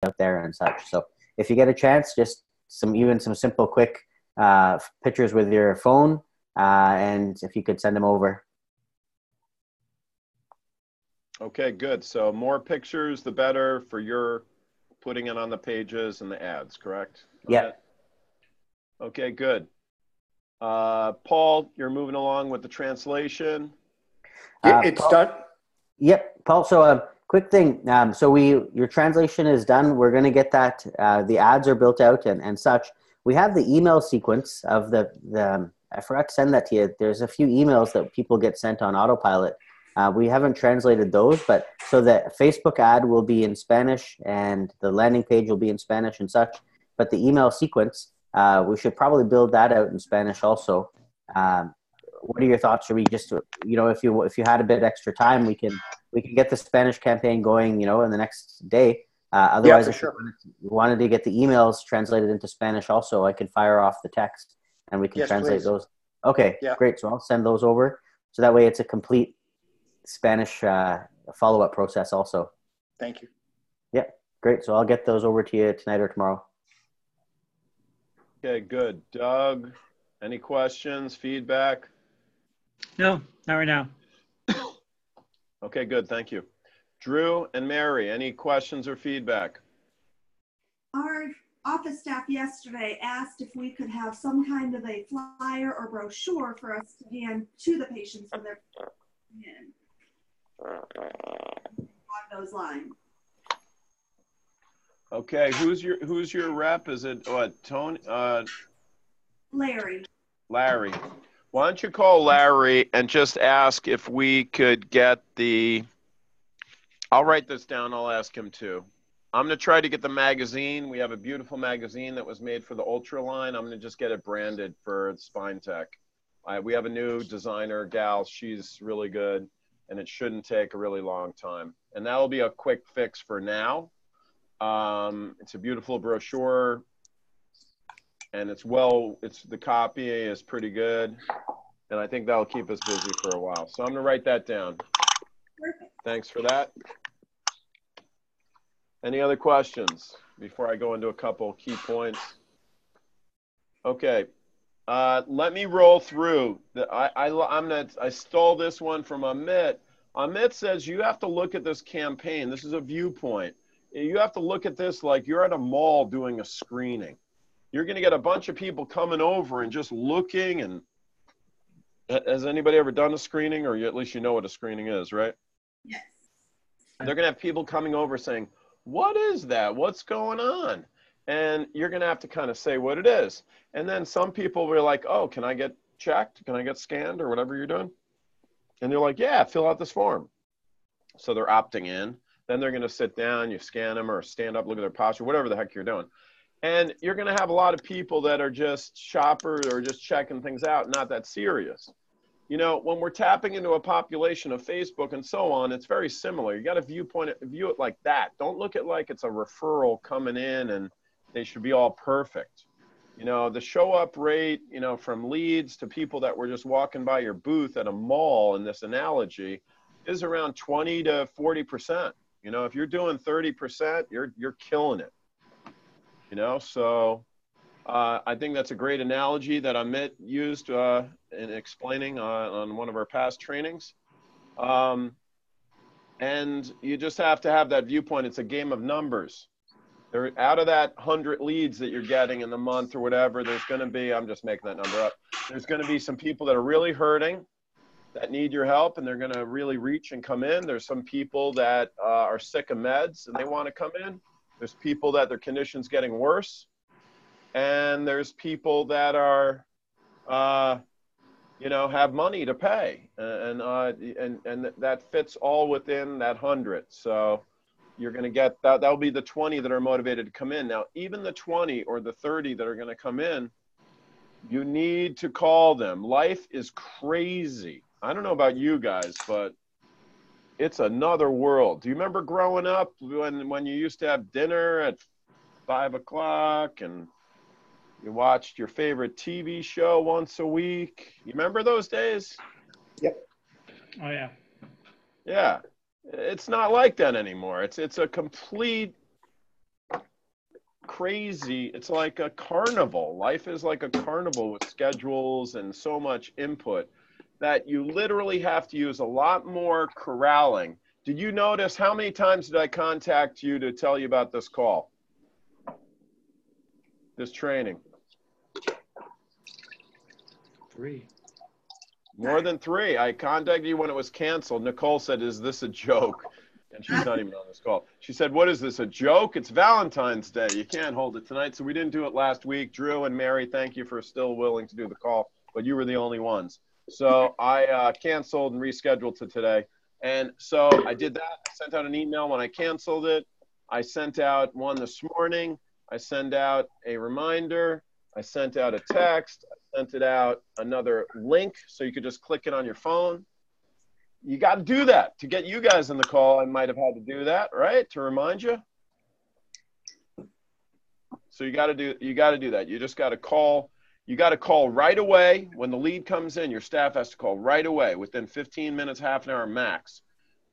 out there and such. So if you get a chance, just even some simple, quick pictures with your phone, and if you could send them over. Okay, good. So more pictures, the better for your putting it on the pages and the ads, correct? Yeah. Okay, good. Paul, you're moving along with the translation. Yeah, it's Paul, done. Yep, Paul. So quick thing. So your translation is done. We're going to get that. The ads are built out and such. We have the email sequence of the. I forgot to send that to you. There's a few emails that people get sent on autopilot. We haven't translated those, but so the Facebook ad will be in Spanish and the landing page will be in Spanish and such. But the email sequence, we should probably build that out in Spanish also. What are your thoughts? Should we just, if you had a bit extra time, we can get the Spanish campaign going, in the next day. Otherwise, if you wanted to get the emails translated into Spanish also, I can fire off the text and we can translate those. Okay, great. So I'll send those over. So that way it's a complete Spanish follow-up process also. Thank you. Yeah, great. So I'll get those over to you tonight or tomorrow. Okay, good. Doug, any questions, feedback? No, not right now. Okay, good. Thank you. Drew and Mary, any questions or feedback? Our office staff yesterday asked if we could have some kind of a flyer or brochure for us to hand to the patients when they're in. On those lines. Okay, who's your rep? Is it what, Tony? Larry. Larry. Why don't you call Larry and just ask if we could get I'll write this down, I'll ask him too. I'm going to try to get the magazine. We have a beautiful magazine that was made for the Ultra line. I'm going to just get it branded for SpineTech. We have a new designer, gal. She's really good, and it shouldn't take a really long time. And that'll be a quick fix for now. It's a beautiful brochure, and the copy is pretty good, and I think that'll keep us busy for a while. So I'm going to write that down. Perfect. Thanks for that. Any other questions before I go into a couple key points? Okay. Let me roll through. I stole this one from Amit. Amit says you have to look at this campaign. This is a viewpoint. You have to look at this like you're at a mall doing a screening. You're going to get a bunch of people coming over and just looking. And has anybody ever done a screening, or at least you know what a screening is, right? Yes. They're going to have people coming over saying, what is that? What's going on? And you're going to have to kind of say what it is. And then some people were like, oh, can I get checked? Can I get scanned or whatever you're doing? And they're like, yeah, fill out this form. So they're opting in. Then they're going to sit down, you scan them or stand up, look at their posture, whatever the heck you're doing. And you're going to have a lot of people that are just shoppers or just checking things out, not that serious. When we're tapping into a population of Facebook and so on, it's very similar. You got to view it like that. Don't look at like it's a referral coming in and they should be all perfect. The show up rate, from leads to people that were just walking by your booth at a mall in this analogy is around 20 to 40%. If you're doing 30%, you're killing it. So I think that's a great analogy that Amit used in explaining on one of our past trainings. And you just have to have that viewpoint. It's a game of numbers. Out of that 100 leads that you're getting in the month or whatever, there's going to be, I'm just making that number up, there's going to be some people that are really hurting, that need your help, and they're going to really reach and come in. There's some people that are sick of meds and they want to come in. There's people that their condition's getting worse. And there's people that are, have money to pay. And that fits all within that 100. So you're going to get that'll be the 20 that are motivated to come in. Now, even the 20 or the 30 that are going to come in, you need to call them. Life is crazy. I don't know about you guys, but it's another world. Do you remember growing up when you used to have dinner at 5 o'clock and you watched your favorite TV show once a week? You remember those days? Yep. Oh, yeah. Yeah. It's not like that anymore. It's a complete crazy. It's like a carnival. Life is like a carnival with schedules and so much input that you literally have to use a lot more corralling. Did you notice how many times did I contact you to tell you about this call? This training? 3. More than 3. I contacted you when it was canceled. Nicole said, "Is this a joke?" And she's not even on this call. She said, "What is this, a joke? It's Valentine's Day. You can't hold it tonight." So we didn't do it last week. Drew and Mary, thank you for still willing to do the call, but you were the only ones. So I canceled and rescheduled to today. And so I did that. I sent out an email when I canceled it. I sent out one this morning. I sent out a reminder. I sent out a text. I sent it out another link so you could just click it on your phone. You got to do that to get you guys in the call. I might have had to do that, right? To remind you. So you got to do that. You just got to call. You got to call right away. When the lead comes in, your staff has to call right away within 15 minutes, half an hour max,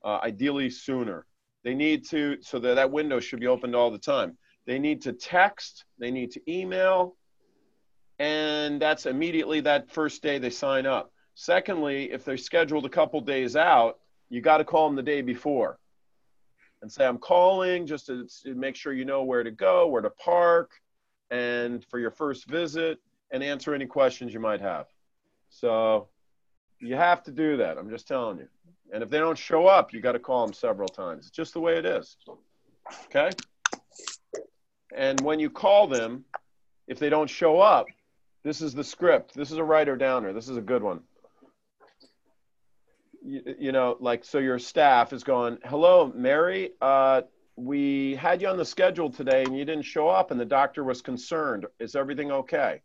ideally sooner. They need to, so that window should be opened all the time. They need to text, they need to email, and that's immediately that first day they sign up. Secondly, if they're scheduled a couple days out, you got to call them the day before and say, "I'm calling just to make sure you know where to go, where to park, and for your first visit, and answer any questions you might have." So you have to do that. I'm just telling you. And if they don't show up, you got to call them several times. It's just the way it is. Okay? And when you call them, if they don't show up, this is the script. This is a writer downer. This is a good one. You know, like, so your staff is going, "Hello, Mary. We had you on the schedule today and you didn't show up and the doctor was concerned. Is everything okay?"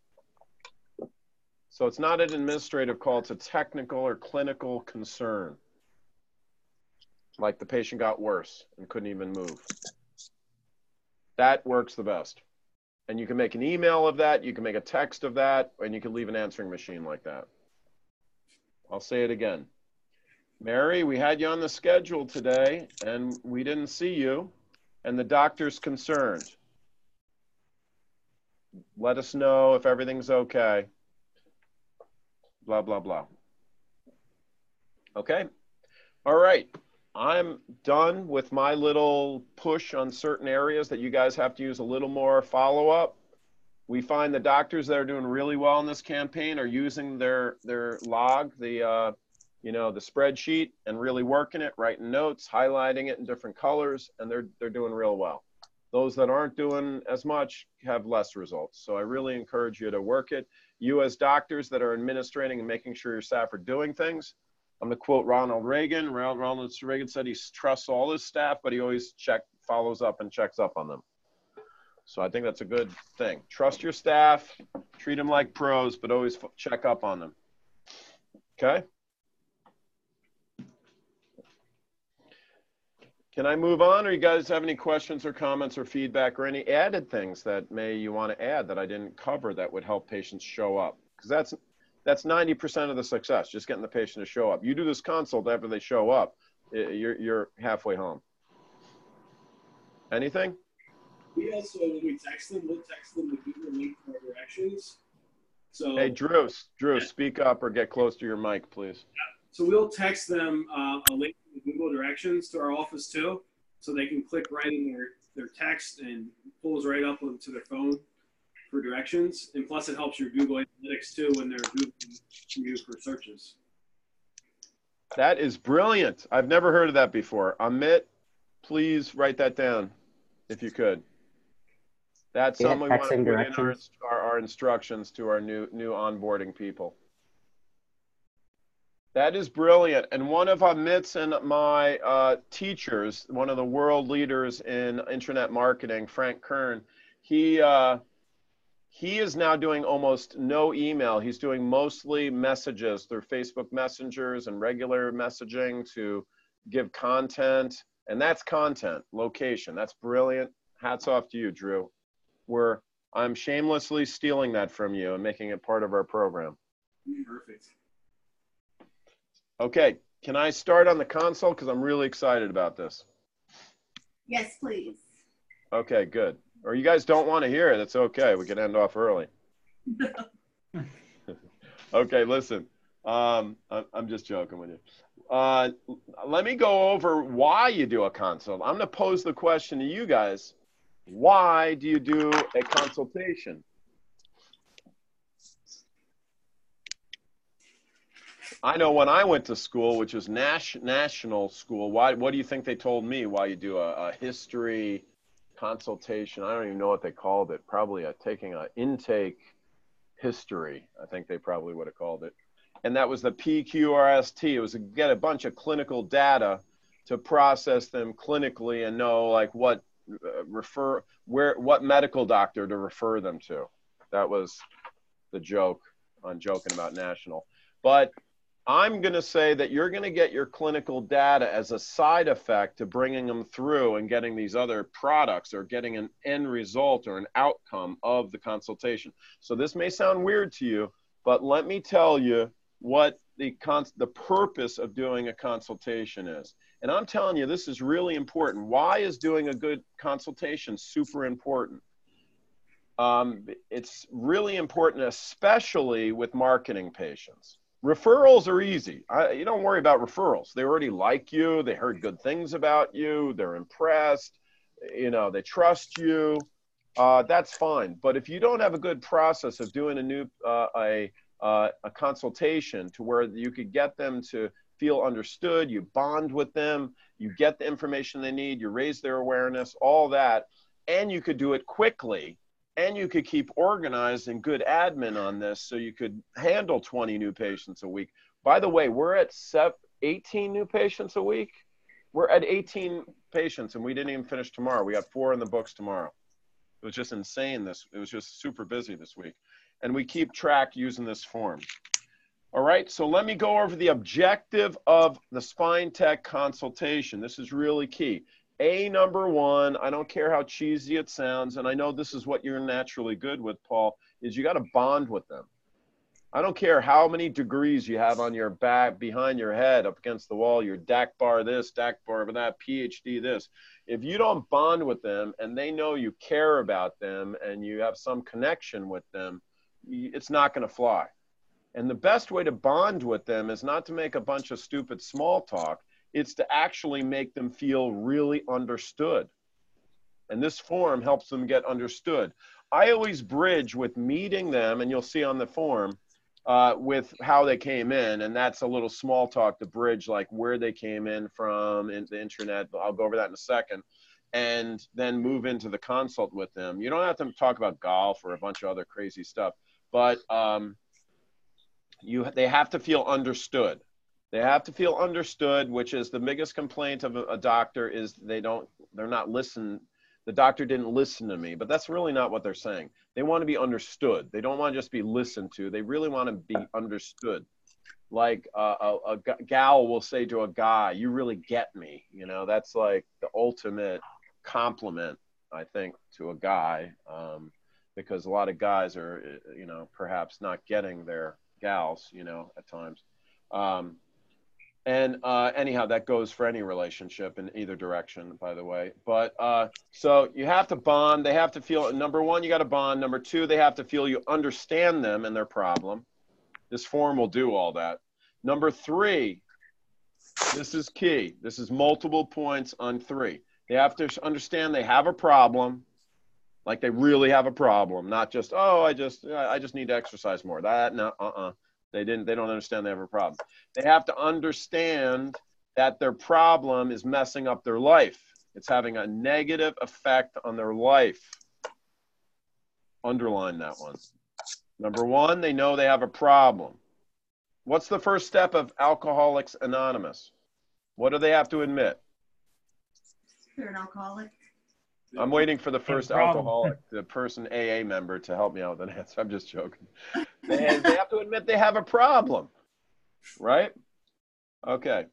So it's not an administrative call. It's a technical or clinical concern. Like the patient got worse and couldn't even move. That works the best. And you can make an email of that. You can make a text of that. And you can leave an answering machine like that. I'll say it again. "Mary, we had you on the schedule today and we didn't see you. And the doctor's concerned. Let us know if everything's okay. Blah, blah, blah." Okay? All right. I'm done with my little push on certain areas that you guys have to use a little more follow-up. We find the doctors that are doing really well in this campaign are using their log, the spreadsheet, and really working it, writing notes, highlighting it in different colors, and they're doing real well. Those that aren't doing as much have less results. So I really encourage you to work it. You as doctors that are administrating and making sure your staff are doing things, I'm going to quote Ronald Reagan. Ronald Reagan said he trusts all his staff, but he always follows up and checks up on them. So I think that's a good thing. Trust your staff, treat them like pros, but always check up on them. Okay? Can I move on, or you guys have any questions or comments or feedback or any added things that you want to add that I didn't cover that would help patients show up? Because that's 90% of the success, just getting the patient to show up. You do this consult after they show up, you're halfway home. Anything? We also, when we text them, we'll text them the Google link to our directions. So, hey, Drew, speak up or get close to your mic, please. So we'll text them a link to the Google directions to our office too, so they can click right in their text and pulls right up onto their phone for directions. And plus it helps your Google Analytics too when they're Googling you for searches. That is brilliant. I've never heard of that before. Amit, please write that down if you could. That's something we want to put in our instructions to our new onboarding people. That is brilliant. And one of Amit's and my teachers, one of the world leaders in internet marketing, Frank Kern, he is now doing almost no email. He's doing mostly messages through Facebook messengers and regular messaging to give content. And that's content, location. That's brilliant. Hats off to you, Drew. I'm shamelessly stealing that from you and making it part of our program. Perfect. Okay, can I start on the console? Because I'm really excited about this. Yes, please. Okay, good. Or you guys don't want to hear it, it's okay. We can end off early. Okay, listen. I'm just joking with you. Let me go over why you do a consult. I'm going to pose the question to you guys. Why do you do a consultation? I know when I went to school, which was national school, what do you think they told me why you do a history consultation? I don't even know what they called it. Probably taking an intake history. I think they probably would have called it. And that was the PQRST. It was to get a bunch of clinical data to process them clinically and know like what medical doctor to refer them to. That was the joke on joking about national. But I'm going to say that you're going to get your clinical data as a side effect to bringing them through and getting these other products or getting an end result or an outcome of the consultation. So this may sound weird to you, but let me tell you what the purpose of doing a consultation is. And I'm telling you, this is really important. Why is doing a good consultation super important? It's really important, especially with marketing patients. Referrals are easy. You don't worry about referrals. They already like you. They heard good things about you. They're impressed. You know, they trust you. That's fine. But if you don't have a good process of doing a consultation to where you could get them to feel understood, you bond with them, you get the information they need, you raise their awareness, all that, and you could do it quickly. And you could keep organized and good admin on this so you could handle 20 new patients a week. By the way, we're at 18 new patients a week. We're at 18 patients and we didn't even finish tomorrow. We got 4 in the books tomorrow. It was just insane. It was just super busy this week. And we keep track using this form. All right, so let me go over the objective of the SpineTech consultation. This is really key. Number one, I don't care how cheesy it sounds, and I know this is what you're naturally good with, Paul, is you got to bond with them. I don't care how many degrees you have on your back, behind your head, up against the wall, your DAC bar this, DAC bar that, PhD this. If you don't bond with them and they know you care about them and you have some connection with them, it's not going to fly. And the best way to bond with them is not to make a bunch of stupid small talk. It's to actually make them feel really understood. And this form helps them get understood. I always bridge with meeting them, and you'll see on the form, with how they came in. And that's a little small talk to bridge, like where they came in from in the internet. I'll go over that in a second. And then move into the consult with them. You don't have to talk about golf or a bunch of other crazy stuff, but they have to feel understood. They have to feel understood, which is the biggest complaint of a doctor is they're not listening. The doctor didn't listen to me, but that's really not what they're saying. They want to be understood. They don't want to just be listened to. They really want to be understood. Like a gal will say to a guy, "You really get me." You know, that's like the ultimate compliment, I think, to a guy, because a lot of guys are, you know, perhaps not getting their gals, you know, at times. Anyhow, that goes for any relationship in either direction, by the way. But so you have to bond. They have to feel, number one, you got to bond. Number two, they have to feel you understand them and their problem. This form will do all that. Number three, this is key. This is multiple points on 3. They have to understand they have a problem, like they really have a problem, not just, oh, I just need to exercise more. That, no, They don't understand they have a problem. They have to understand that their problem is messing up their life. It's having a negative effect on their life. Underline that one. Number one, they know they have a problem. What's the first step of Alcoholics Anonymous? What do they have to admit? You're an alcoholic. I'm waiting for the first alcoholic, the person AA member, to help me out with an answer. I'm just joking. They have to admit they have a problem, right? Okay.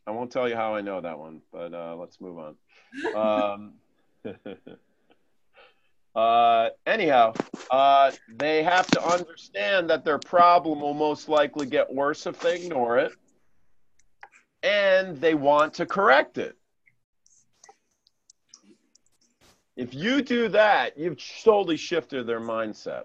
I won't tell you how I know that one, but let's move on. Anyhow, they have to understand that their problem will most likely get worse if they ignore it, and they want to correct it. If you do that, you've totally shifted their mindset.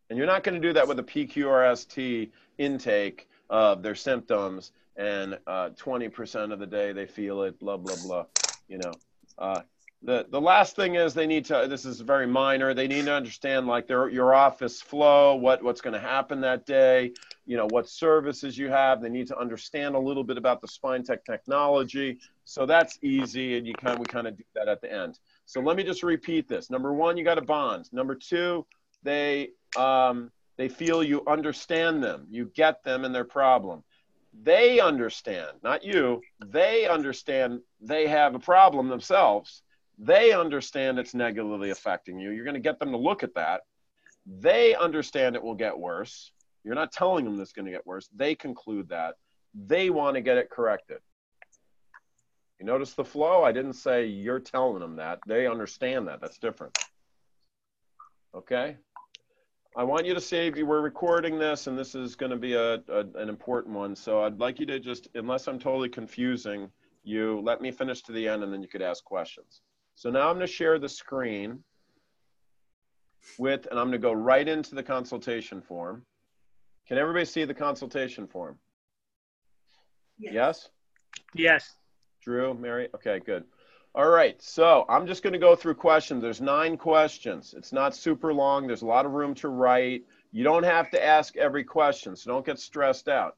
And you're not going to do that with a PQRST intake of their symptoms and 20% of the day they feel it, blah, blah, blah. You know, the last thing is they need to, this is very minor, they need to understand like your office flow, what's going to happen that day, you know, what services you have. They need to understand a little bit about the SpineTech technology. So that's easy, and we kind of do that at the end. So let me just repeat this. Number one, you got a bond. Number two, they feel you understand them. You get them and their problem. They understand, not you. They understand they have a problem themselves. They understand it's negatively affecting you. You're going to get them to look at that. They understand it will get worse. You're not telling them it's going to get worse. They conclude that. They want to get it corrected. You notice the flow? I didn't say you're telling them that. They understand that. That's different. Okay? I want you to save, we're recording this, and this is going to be an important one. So I'd like you to just, unless I'm totally confusing you, let me finish to the end, and then you could ask questions. So now I'm going to share the screen and I'm going to go right into the consultation form. Can everybody see the consultation form? Yes. Yes? Yes. Drew, Mary? Okay, good. All right, so I'm just going to go through questions. There's 9 questions. It's not super long. There's a lot of room to write. You don't have to ask every question, so don't get stressed out.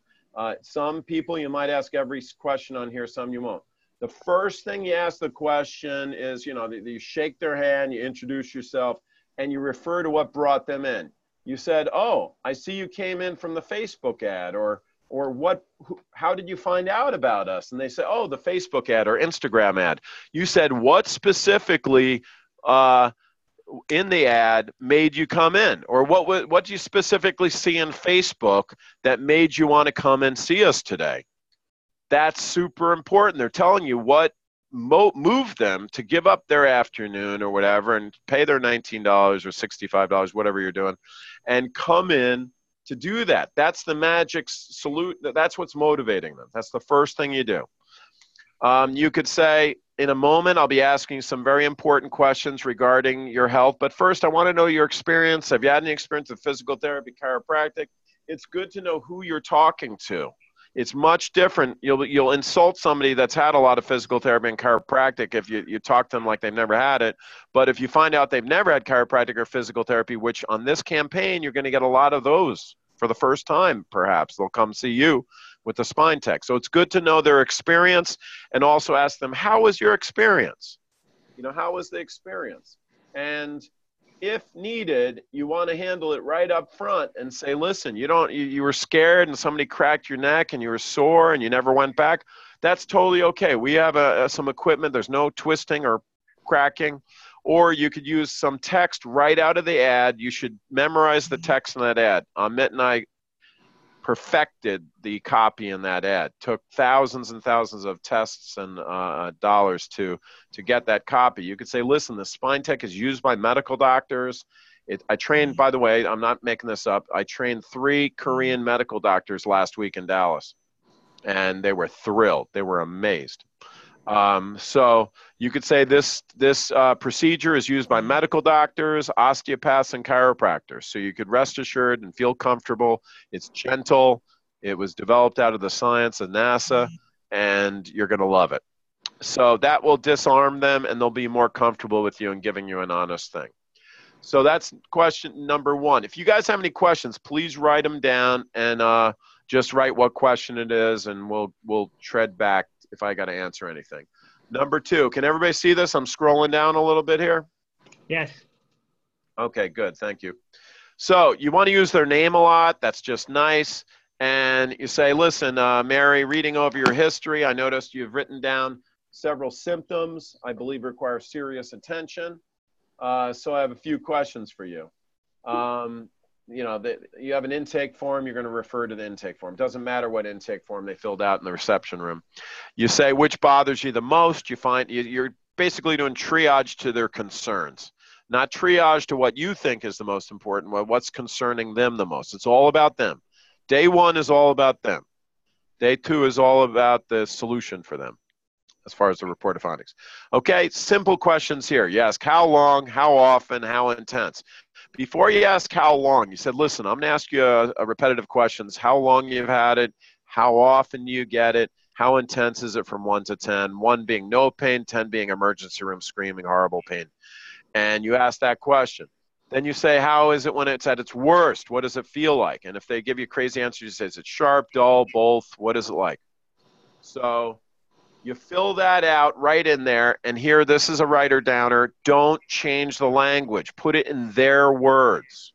Some people you might ask every question on here, some you won't. The first thing you ask the question is, you know, you shake their hand, you introduce yourself, and you refer to what brought them in. You said, oh, I see you came in from the Facebook ad, or how did you find out about us? And they say, oh, the Facebook ad or Instagram ad. You said, what specifically in the ad made you come in? Or what do you specifically see in Facebook that made you want to come and see us today? That's super important. They're telling you what moved them to give up their afternoon or whatever and pay their $19 or $65, whatever you're doing, and come in to do that. That's the magic salute. That's what's motivating them. That's the first thing you do. You could say, in a moment, I'll be asking some very important questions regarding your health. But first, I want to know your experience. Have you had any experience with physical therapy, chiropractic? It's good to know who you're talking to. It's much different. You'll insult somebody that's had a lot of physical therapy and chiropractic if you talk to them like they've never had it. But if you find out they've never had chiropractic or physical therapy, which on this campaign, you're going to get a lot of those for the first time, perhaps. They'll come see you with the SpineTech. So it's good to know their experience and also ask them, how was your experience? You know, how was the experience? And if needed, you want to handle it right up front and say, listen, you were scared and somebody cracked your neck and you were sore and you never went back. That's totally okay. We have some equipment. There's no twisting or cracking. Or you could use some text right out of the ad. You should memorize the text in that ad. Amit and I perfected the copy in that ad. Took thousands and thousands of tests and dollars to get that copy. You could say, listen, the SpineTech is used by medical doctors. I trained, by the way, I'm not making this up, I trained 3 Korean medical doctors last week in Dallas. And they were thrilled. They were amazed. So you could say this procedure is used by medical doctors, osteopaths, and chiropractors. So you could rest assured and feel comfortable. It's gentle. It was developed out of the science of NASA, and you're going to love it. So that will disarm them, and they'll be more comfortable with you and giving you an honest thing. So that's question number 1. If you guys have any questions, please write them down and just write what question it is, and we'll tread back if I got to answer anything. Number 2, can everybody see this? I'm scrolling down a little bit here. Yes. Okay, good. Thank you. So you want to use their name a lot. That's just nice. And you say, listen, Mary, reading over your history, I noticed you've written down several symptoms I believe require serious attention. So I have a few questions for you. You know, you have an intake form, you're going to refer to the intake form. Doesn't matter what intake form they filled out in the reception room. You say which bothers you the most. You find you're basically doing triage to their concerns, not triage to what you think is the most important, what's concerning them the most. It's all about them. Day 1 is all about them. Day 2 is all about the solution for them. as far as the reported findings. Okay, simple questions here. You ask how long, how often, how intense. Before you ask how long, you said, listen, I'm going to ask you a repetitive questions. How long you've had it, how often you get it, how intense is it from 1 to 10, 1 being no pain, 10 being emergency room screaming, horrible pain. And you ask that question. Then you say, how is it when it's at its worst? What does it feel like? And if they give you crazy answers, you say, is it sharp, dull, both? What is it like? So you fill that out right in there. And here, this is a writer downer. Don't change the language. Put it in their words.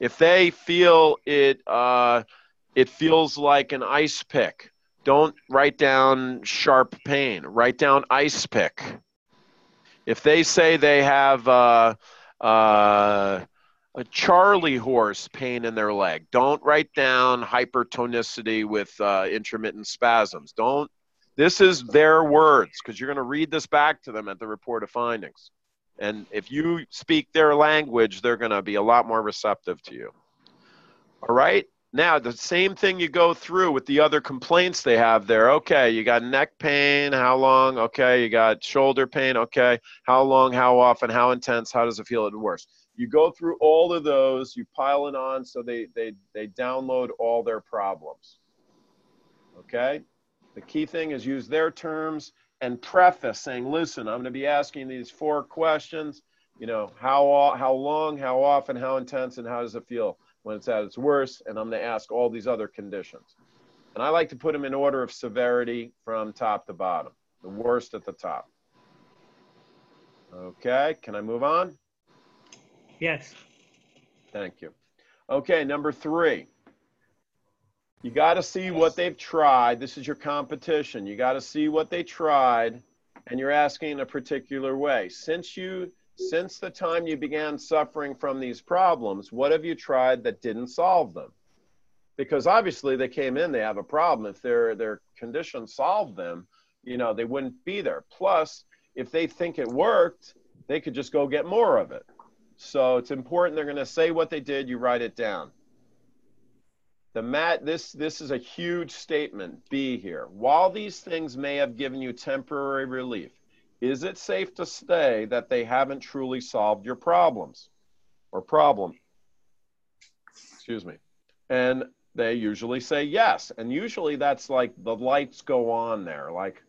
If they feel it feels like an ice pick, don't write down sharp pain. Write down ice pick. If they say they have a Charlie horse pain in their leg, don't write down hypertonicity with intermittent spasms. This is their words, because you're going to read this back to them at the report of findings. And if you speak their language, they're going to be a lot more receptive to you. All right? Now, the same thing you go through with the other complaints they have there. Okay, you got neck pain, how long? Okay, you got shoulder pain, okay. How long, how often, how intense, how does it feel at worst? You go through all of those, you pile it on so they download all their problems. Okay? The key thing is use their terms and preface saying, listen, I'm going to be asking these 4 questions. You know, how long, how often, how intense, and how does it feel when it's at its worst, and I'm going to ask all these other conditions. And I like to put them in order of severity from top to bottom, the worst at the top. Okay, can I move on? Yes. Thank you. Okay, number 3. You got to see what they've tried. This is your competition. You got to see what they tried, and you're asking in a particular way. Since the time you began suffering from these problems, what have you tried that didn't solve them? Because obviously they came in, they have a problem. If their condition solved them, you know, they wouldn't be there. Plus, if they think it worked, they could just go get more of it. So it's important. They're going to say what they did. You write it down. This is a huge statement, B here. While these things may have given you temporary relief, is it safe to say that they haven't truly solved your problems or problem? Excuse me. And they usually say yes. And usually that's like the lights go on there. Like,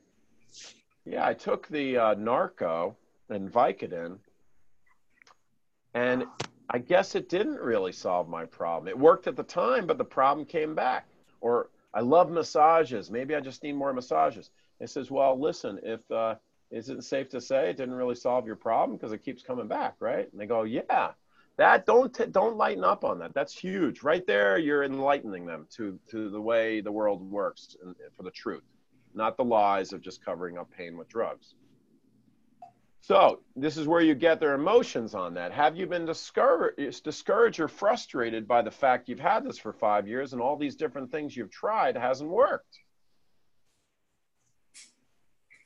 yeah, I took the Narco and Vicodin, and I guess it didn't really solve my problem. It worked at the time, but the problem came back. Or I love massages. Maybe I just need more massages. It says, well, listen, is it safe to say it didn't really solve your problem because it keeps coming back, right? And they go, yeah, don't lighten up on that. That's huge. Right there, you're enlightening them to the way the world works and for the truth, not the lies of just covering up pain with drugs. So this is where you get their emotions on that. Have you been discouraged or frustrated by the fact you've had this for 5 years and all these different things you've tried hasn't worked?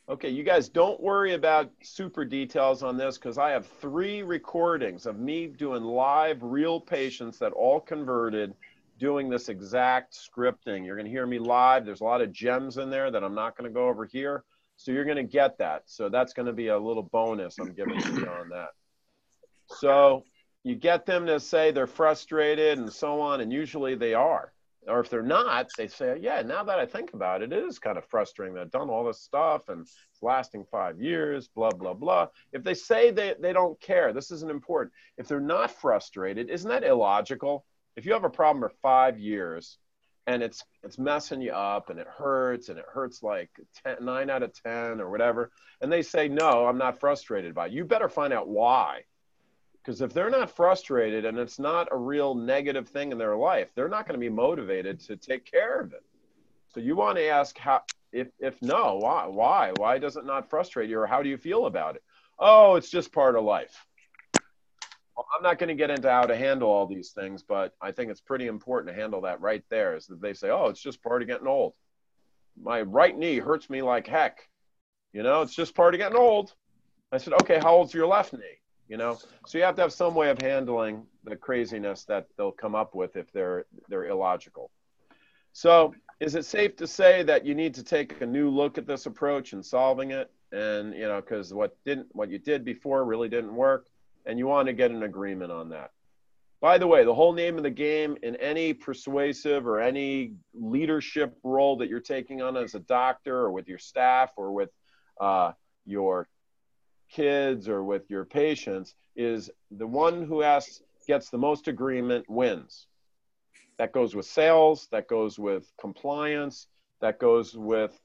Okay, you guys don't worry about super details on this because I have 3 recordings of me doing live real patients that all converted doing this exact scripting. You're going to hear me live. There's a lot of gems in there that I'm not going to go over here. So you're going to get that. So that's going to be a little bonus I'm giving to you on that. So you get them to say they're frustrated and so on, and usually they are. Or if they're not, they say, yeah, now that I think about it, it is kind of frustrating that I've done all this stuff and it's lasting 5 years, blah, blah, blah. If they say they don't care, this isn't important. If they're not frustrated, isn't that illogical? If you have a problem for 5 years and it's messing you up and it hurts like 9 out of 10 or whatever, and they say, no, I'm not frustrated by it, you better find out why. Because if they're not frustrated and it's not a real negative thing in their life, they're not going to be motivated to take care of it. So you want to ask, how, if no, why? Why does it not frustrate you, or how do you feel about it? Oh, it's just part of life. Well, I'm not going to get into how to handle all these things, but I think it's pretty important to handle that right there. Is that they say, oh, it's just part of getting old. My right knee hurts me like heck. You know, it's just part of getting old. I said, okay, how old's your left knee? You know, so you have to have some way of handling the craziness that they'll come up with if they're illogical. So is it safe to say that you need to take a new look at this approach and solving it? And, you know, because what you did before really didn't work, and you want to get an agreement on that. By the way, the whole name of the game in any persuasive or any leadership role that you're taking on as a doctor or with your staff or with your kids or with your patients is the one who gets the most agreement wins. That goes with sales, that goes with compliance, that goes with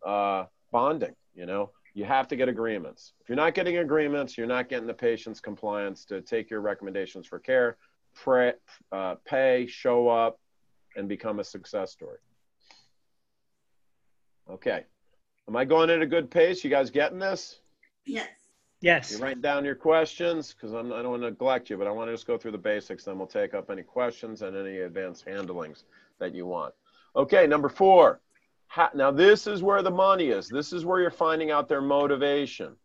bonding, you know. You have to get agreements. If you're not getting agreements, you're not getting the patient's compliance to take your recommendations for care, pay, show up, and become a success story. Okay. Am I going at a good pace? You guys getting this? Yes. Yes. You're writing down your questions because I don't want to neglect you, but I want to just go through the basics. Then we'll take up any questions and any advanced handlings that you want. Okay, number 4. Now this is where the money is. This is where you're finding out their motivation.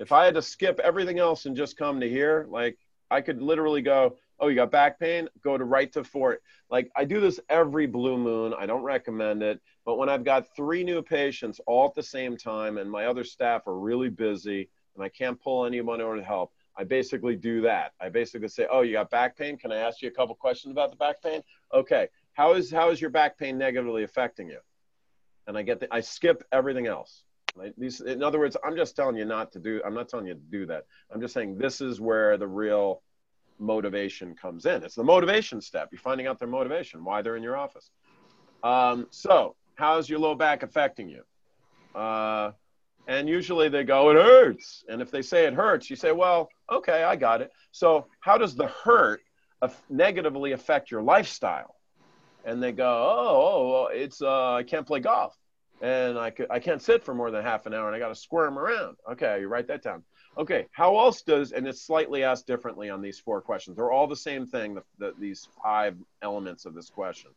If I had to skip everything else and just come to here, like I could literally go, oh, you got back pain? Go to right to 4. Like I do this every blue moon. I don't recommend it. But when I've got 3 new patients all at the same time and my other staff are really busy and I can't pull anyone over to help, I basically do that. I basically say, oh, you got back pain? Can I ask you a couple questions about the back pain? Okay. How is your back pain negatively affecting you? And I skip everything else. In other words, I'm just telling you I'm not telling you to do that. I'm just saying this is where the real motivation comes in. It's the motivation step. You're finding out their motivation, why they're in your office. So how's your low back affecting you? And usually they go, it hurts. And if they say it hurts, you say, well, okay, I got it. So how does the hurt negatively affect your lifestyle? And they go, it's I can't play golf, and I can't sit for more than half an hour, and I got to squirm around. Okay, you write that down. Okay, how else and it's slightly asked differently on these 4 questions. They're all the same thing, these 5 elements of this question.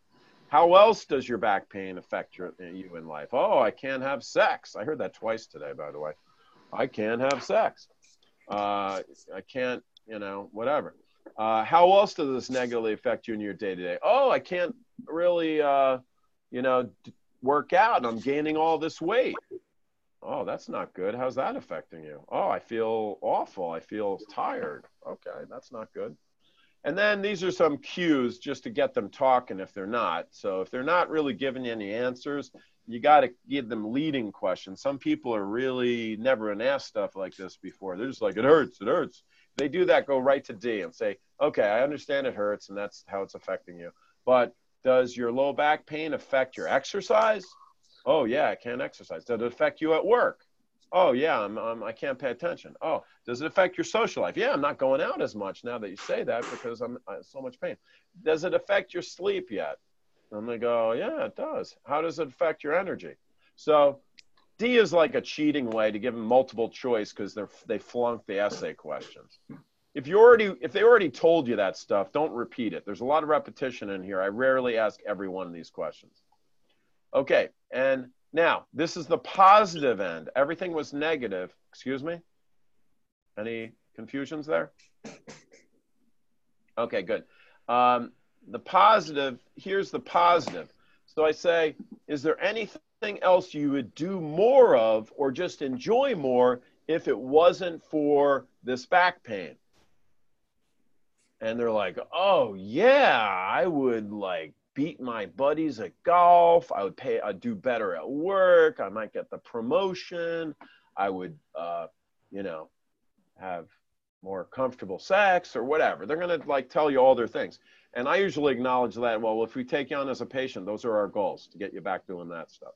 How else does your back pain affect you in life? Oh, I can't have sex. I heard that twice today, by the way. I can't have sex. I can't, whatever. How else does this negatively affect you in your day-to-day? Oh, I can't really, work out and I'm gaining all this weight. Oh, that's not good. How's that affecting you? Oh, I feel awful. I feel tired. Okay, that's not good. And then these are some cues just to get them talking if they're not. So if they're not really giving you any answers, you got to give them leading questions. Some people are really never been asked stuff like this before. They're just like, it hurts, it hurts. They do that, go right to D and say, okay, I understand it hurts and that's how it's affecting you. But does your low back pain affect your exercise? Oh, yeah, I can't exercise. Does it affect you at work? Oh, yeah, I can't pay attention. Oh, does it affect your social life? Yeah, I'm not going out as much now that you say that because I'm so much pain. Does it affect your sleep yet? And they go, yeah, it does. How does it affect your energy? So D is like a cheating way to give them multiple choice because they flunked the essay questions. If they already told you that stuff, don't repeat it. There's a lot of repetition in here. I rarely ask every one of these questions. Okay, and now this is the positive end. Everything was negative. Excuse me? Any confusions there? Okay, good. The positive, here's the positive. So I say, is there anything else you would do more of or just enjoy more if it wasn't for this back pain? And they're like, oh, yeah, I would like beat my buddies at golf. I'd do better at work. I might get the promotion. I would, have more comfortable sex or whatever. They're going to like tell you all their things. And I usually acknowledge that, well, if we take you on as a patient, those are our goals to get you back doing that stuff.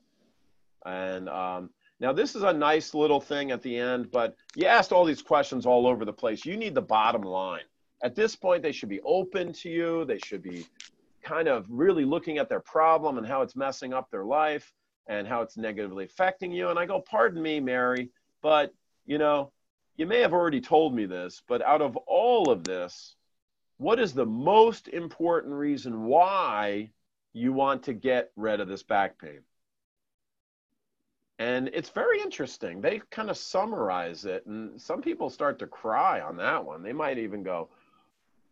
And now this is a nice little thing at the end, but you asked all these questions all over the place. You need the bottom line. At this point, they should be open to you. They should be kind of really looking at their problem and how it's messing up their life and how it's negatively affecting you. And I go, pardon me, Mary, but you may have already told me this, but out of all of this, what is the most important reason why you want to get rid of this back pain? And it's very interesting. They kind of summarize it, and some people start to cry on that one. They might even go,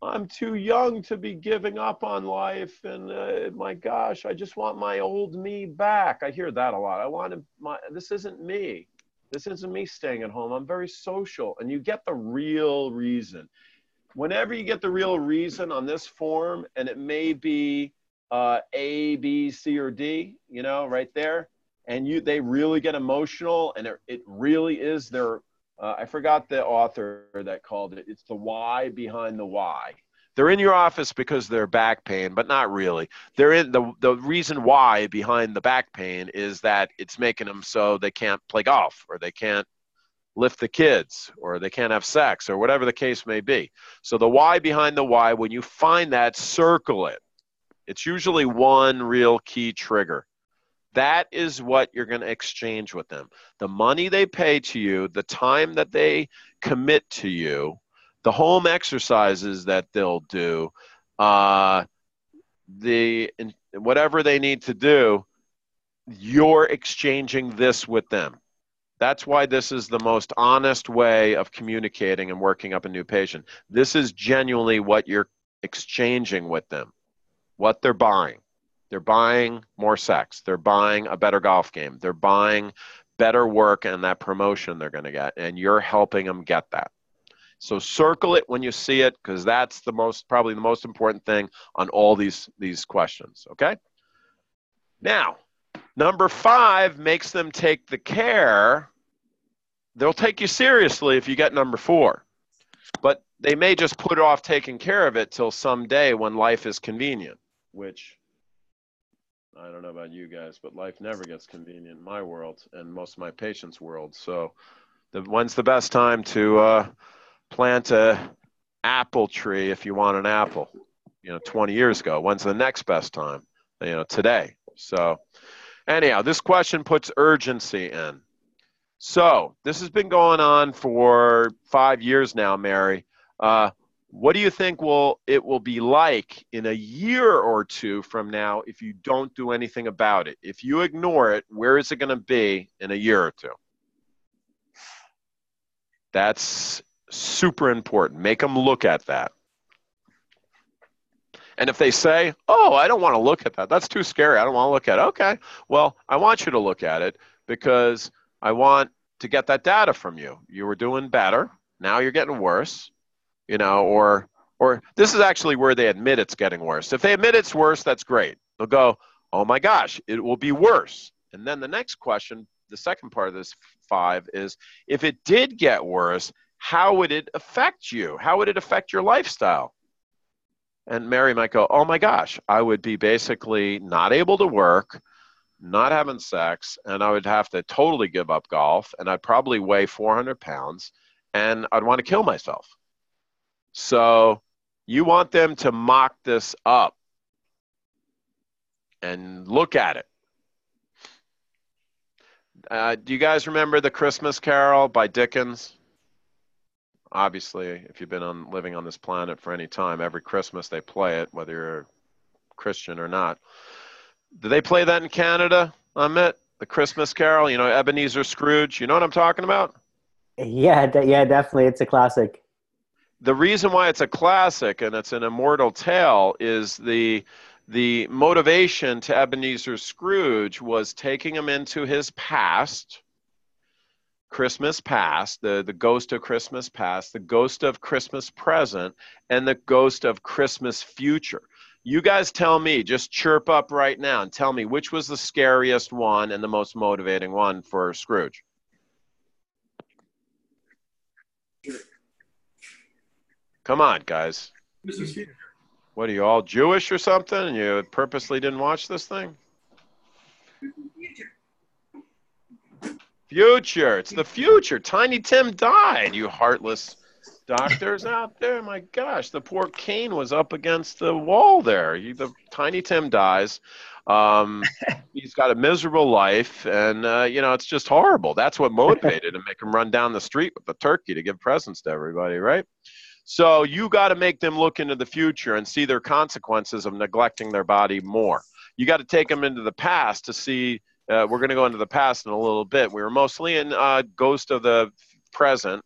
I'm too young to be giving up on life. And my gosh, I just want my old me back. I hear that a lot. This isn't me. This isn't me staying at home. I'm very social. And you get the real reason. Whenever you get the real reason on this form, and it may be A, B, C, or D, you know, right there, and they really get emotional, and it really is their, I forgot the author that called it. It's the why behind the why. They're in your office because they're back pain, but not really. They're in the reason why behind the back pain is that it's making them so they can't play golf, or they can't lift the kids, or they can't have sex, or whatever the case may be. So the why behind the why, when you find that, circle it. It's usually one real key trigger. That is what you're going to exchange with them. The money they pay to you, the time that they commit to you, the home exercises that they'll do, whatever they need to do, you're exchanging this with them. That's why this is the most honest way of communicating and working up a new patient. This is genuinely what you're exchanging with them, what they're buying. They're buying more sex. They're buying a better golf game. They're buying better work and that promotion they're going to get, and you're helping them get that. So circle it when you see it, because that's probably the most important thing on all these questions, okay? Now, number 5 makes them take the care. They'll take you seriously if you get number 4, but they may just put off taking care of it till someday when life is convenient, which I don't know about you guys, but life never gets convenient in my world and most of my patients' world. So when's the best time to plant a apple tree if you want an apple? 20 years ago. When's the next best time? Today. So anyhow, this question puts urgency in. So this has been going on for 5 years now, Mary. What do you think it will be like in a year or 2 from now if you don't do anything about it? If you ignore it, where is it going to be in a year or 2? That's super important. Make them look at that. And if they say, oh, I don't want to look at that, that's too scary, I don't want to look at it. Okay, well, I want you to look at it because I want to get that data from you. You were doing better. Now you're getting worse. Or this is actually where they admit it's getting worse. If they admit it's worse, that's great. They'll go, oh my gosh, it will be worse. And then the next question, the second part of this 5 is, if it did get worse, how would it affect you? How would it affect your lifestyle? And Mary might go, oh my gosh, I would be basically not able to work, not having sex, and I would have to totally give up golf, and I'd probably weigh 400 pounds, and I'd want to kill myself. So you want them to mock this up and look at it. Do you guys remember The Christmas Carol by Dickens? Obviously, if you've been living on this planet for any time, every Christmas they play it, whether you're a Christian or not. Do they play that in Canada, Amit? The Christmas Carol, Ebenezer Scrooge. You know what I'm talking about? Yeah, definitely. It's a classic. The reason why it's a classic and it's an immortal tale is the motivation to Ebenezer Scrooge was taking him into his past, Christmas past, the ghost of Christmas past, the ghost of Christmas present, and the ghost of Christmas future. You guys tell me, just chirp up right now and tell me which was the scariest one and the most motivating one for Scrooge. Come on, guys. What, are you all Jewish or something? And you purposely didn't watch this thing? Future. It's the future. Tiny Tim died, you heartless doctors out there. My gosh, the poor Kane was up against the wall there. The Tiny Tim dies. He's got a miserable life, and, it's just horrible. That's what motivated him, make him run down the street with the turkey to give presents to everybody, right? So you got to make them look into the future and see their consequences of neglecting their body more. You got to take them into the past to see, we're going to go into the past in a little bit. We were mostly in Ghost of the Present.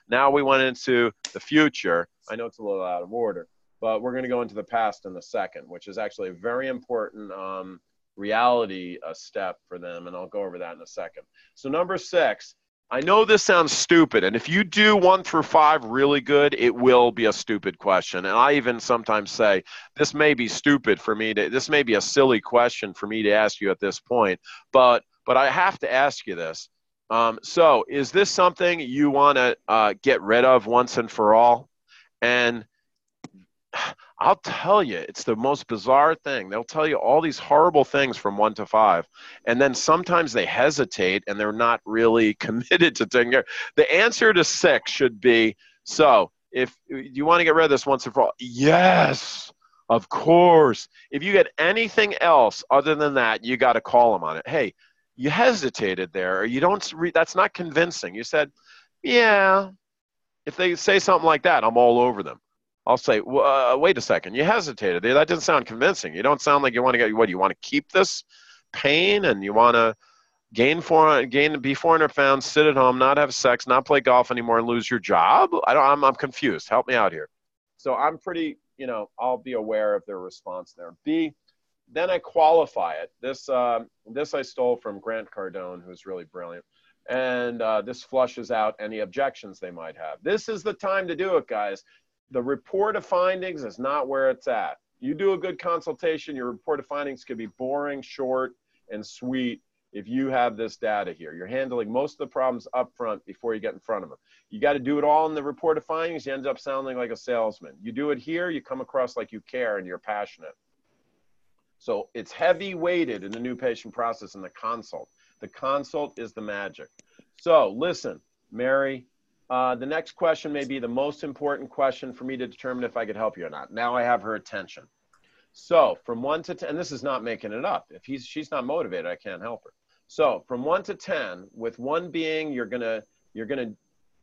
Now we went into the future. I know it's a little out of order, but we're going to go into the past in a second, which is actually a very important reality step for them, and I'll go over that in a second. So number 6, I know this sounds stupid, and if you do 1 through 5 really good, it will be a stupid question. And I even sometimes say, this may be stupid for me this may be a silly question for me to ask you at this point, but I have to ask you this. So is this something you want to get rid of once and for all? And I'll tell you, it's the most bizarre thing. They'll tell you all these horrible things from 1 to 5. And then sometimes they hesitate and they're not really committed to taking care. The answer to 6 should be, so if you want to get rid of this once and for all, yes, of course. If you get anything else other than that, you got to call them on it. Hey, you hesitated there, or you don't, that's not convincing. You said, yeah. If they say something like that, I'm all over them. I'll say, wait a second, you hesitated. That doesn't sound convincing. You don't sound like you want to get, what, you want to keep this pain and you want to be 400 pounds, sit at home, not have sex, not play golf anymore and lose your job? I'm confused. Help me out here. So I'm pretty, I'll be aware of their response there. B, then I qualify it. This I stole from Grant Cardone, who's really brilliant. And this flushes out any objections they might have. This is the time to do it, guys. The report of findings is not where it's at. You do a good consultation, your report of findings could be boring, short, and sweet if you have this data here. You're handling most of the problems up front before you get in front of them. You got to do it all in the report of findings, you end up sounding like a salesman. You do it here, you come across like you care and you're passionate. So it's heavy weighted in the new patient process in the consult. The consult is the magic. So listen, Mary, the next question may be the most important question for me to determine if I could help you or not. Now I have her attention. So from 1 to 10, and this is not making it up. If she's not motivated, I can't help her. So from 1 to 10, with 1 being you're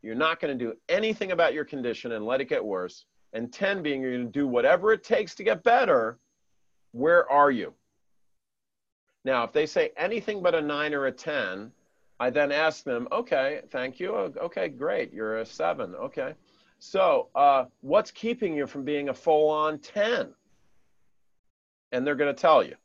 not gonna do anything about your condition and let it get worse, and 10 being you're gonna do whatever it takes to get better, where are you? Now, if they say anything but a 9 or a 10, I then ask them, okay, thank you. Okay, great. You're a 7. Okay. So what's keeping you from being a full-on 10? And they're going to tell you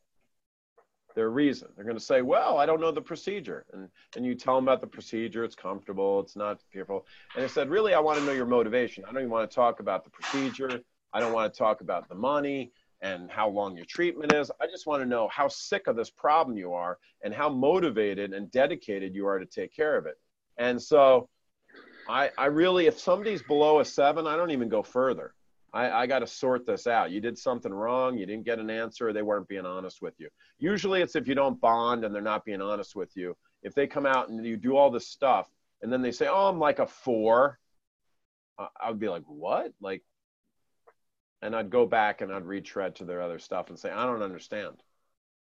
their reason. They're going to say, well, I don't know the procedure. And you tell them about the procedure. It's comfortable. It's not fearful. And they said, really, I want to know your motivation. I don't even want to talk about the procedure. I don't want to talk about the money and how long your treatment is. I just want to know how sick of this problem you are and how motivated and dedicated you are to take care of it. And so I really, if somebody's below a 7, I don't even go further. I got to sort this out. You did something wrong. You didn't get an answer. They weren't being honest with you. Usually it's if you don't bond and they're not being honest with you. If they come out and you do all this stuff and then they say, oh, I'm like a 4, I would be like, what? Like, and I'd go back and I'd retread to their other stuff and say, I don't understand.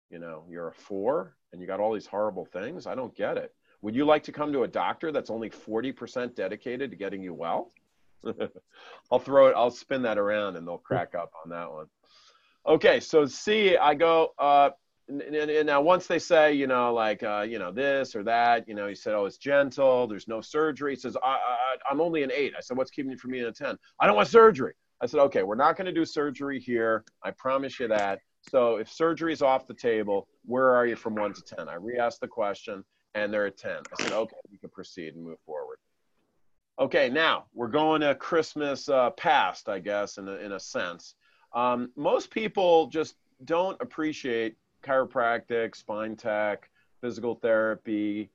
You're a 4 and you got all these horrible things. I don't get it. Would you like to come to a doctor that's only 40% dedicated to getting you well? I'll spin that around and they'll crack up on that one. Okay, so C, I go, and now once they say, this or that, you said, oh, it's gentle, there's no surgery. He says, I'm only an 8. I said, what's keeping you from being a 10? I don't want surgery. I said, okay, we're not going to do surgery here. I promise you that. So if surgery is off the table, where are you from 1 to 10? I re-asked the question and they're at 10. I said, okay, we can proceed and move forward. Okay, now we're going to Christmas past, I guess, in a sense. Most people just don't appreciate chiropractic, spine tech, physical therapy,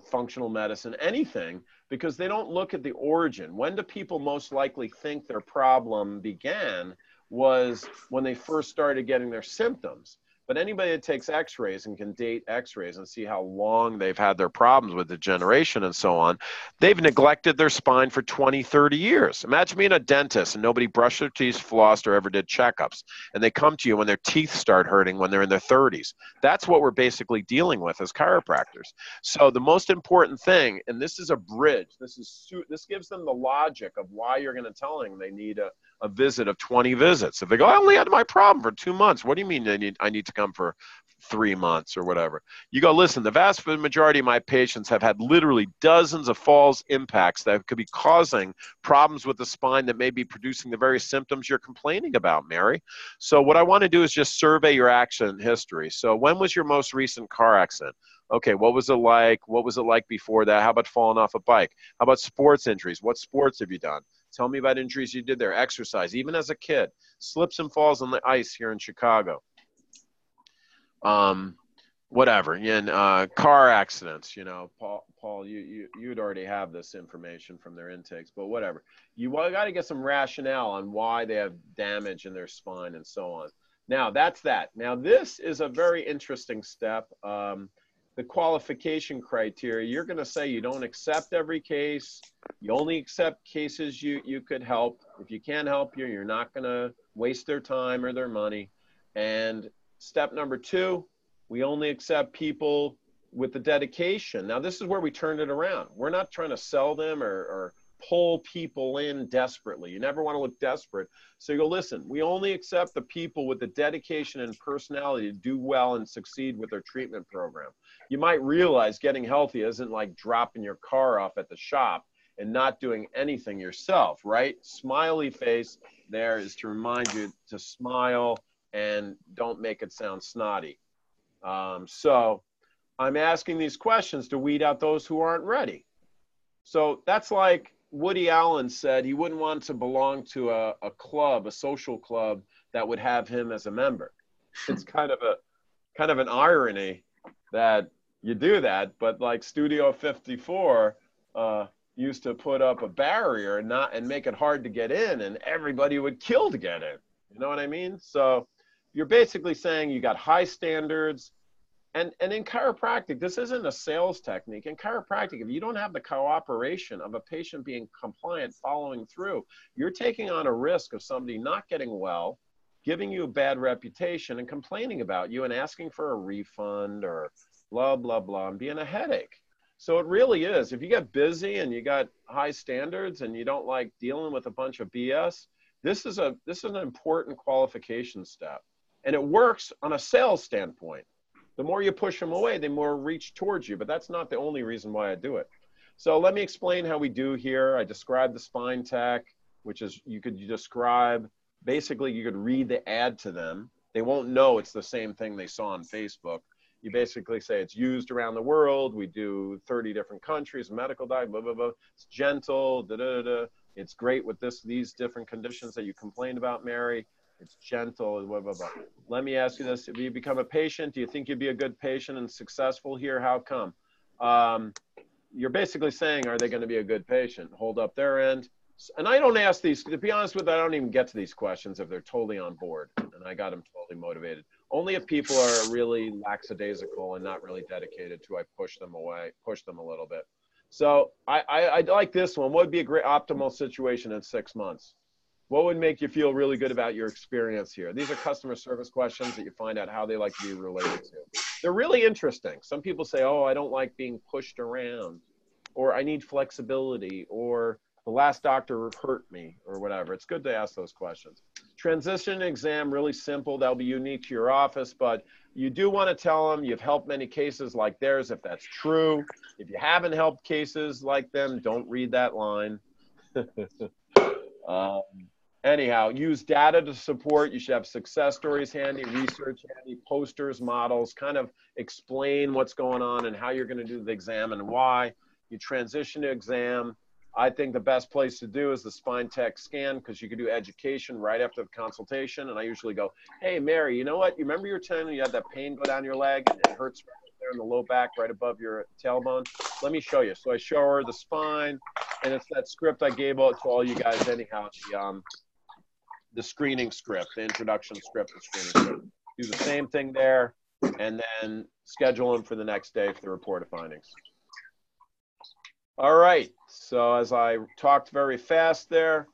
functional medicine, anything, because they don't look at the origin. When do people most likely think their problem began was when they first started getting their symptoms. But anybody that takes x-rays and can date x-rays and see how long they've had their problems with degeneration and so on, they've neglected their spine for 20, 30 years. Imagine being a dentist and nobody brushed their teeth, flossed, or ever did checkups. And they come to you when their teeth start hurting when they're in their 30s. That's what we're basically dealing with as chiropractors. So the most important thing, and this is a bridge, this gives them the logic of why you're going to tell them they need a visit of 20 visits. If they go, I only had my problem for 2 months. What do you mean I need to come for 3 months or whatever. You go, listen, the vast majority of my patients have had literally dozens of falls impacts that could be causing problems with the spine that may be producing the very symptoms you're complaining about, Mary. So what I want to do is just survey your accident history. So when was your most recent car accident? Okay, what was it like? What was it like before that? How about falling off a bike? How about sports injuries? What sports have you done? Tell me about injuries you did there. Exercise, even as a kid. Slips and falls on the ice here in Chicago. Whatever. And car accidents, you know, Paul, you'd already have this information from their intakes, but whatever. You got to get some rationale on why they have damage in their spine and so on. Now, that's that. Now, this is a very interesting step. The qualification criteria, you're going to say you don't accept every case. You only accept cases you could help. If you can't help you, you're not going to waste their time or their money. And step number 2, we only accept people with the dedication. Now, this is where we turned it around. We're not trying to sell them or pull people in desperately. You never want to look desperate. So you go, listen, we only accept the people with the dedication and personality to do well and succeed with their treatment program. You might realize getting healthy isn't like dropping your car off at the shop and not doing anything yourself, right? Smiley face there is to remind you to smile and don't make it sound snotty. So I'm asking these questions to weed out those who aren't ready. So that's like Woody Allen said he wouldn't want to belong to a club, a social club that would have him as a member. It's kind of an irony that you do that, but like Studio 54 used to put up a barrier and make it hard to get in, and everybody would kill to get in. You know what I mean? So you're basically saying you got high standards. And in chiropractic, this isn't a sales technique. In chiropractic, if you don't have the cooperation of a patient being compliant, following through, you're taking on a risk of somebody not getting well, giving you a bad reputation and complaining about you and asking for a refund or blah, blah, blah, and being a headache. So it really is. If you get busy and you got high standards and you don't like dealing with a bunch of BS, this is an important qualification step. And it works on a sales standpoint. The more you push them away, the more reach towards you. But that's not the only reason why I do it. So let me explain how we do here. I described the SpineTech, which is you could describe, basically you could read the ad to them. They won't know it's the same thing they saw on Facebook. You basically say it's used around the world. We do 30 different countries, medical diet, blah, blah, blah. It's gentle, da, da, da. It's great with these different conditions that you complained about, Mary. It's gentle, blah, blah, blah. Let me ask you this. If you become a patient, do you think you'd be a good patient and successful here? How come? You're basically saying, are they going to be a good patient? Hold up their end. And I don't ask these, to be honest with you, I don't even get to these questions if they're totally on board and I got them totally motivated. Only if people are really lackadaisical and not really dedicated to, I push them away, push them a little bit. So I like this one. What would be a great optimal situation in 6 months? What would make you feel really good about your experience here? These are customer service questions that you find out how they like to be related to. They're really interesting. Some people say, oh, I don't like being pushed around, or I need flexibility, or the last doctor hurt me, or whatever. It's good to ask those questions. Transition exam, really simple. That'll be unique to your office, but you do want to tell them you've helped many cases like theirs, if that's true. If you haven't helped cases like them, don't read that line. Anyhow, use data to support. You should have success stories handy, research handy, posters, models, kind of explain what's going on and how you're going to do the exam and why. You transition to exam. I think the best place to do is the SpineTech scan because you can do education right after the consultation. And I usually go, hey, Mary, you know what? You remember your time when you had that pain go down your leg and it hurts right there in the low back right above your tailbone? Let me show you. So I show her the spine, and it's that script I gave out to all you guys anyhow, the screening script, the introduction script, the screening script. Do the same thing there, and then schedule them for the next day for the report of findings. All right, so as I talked very fast there,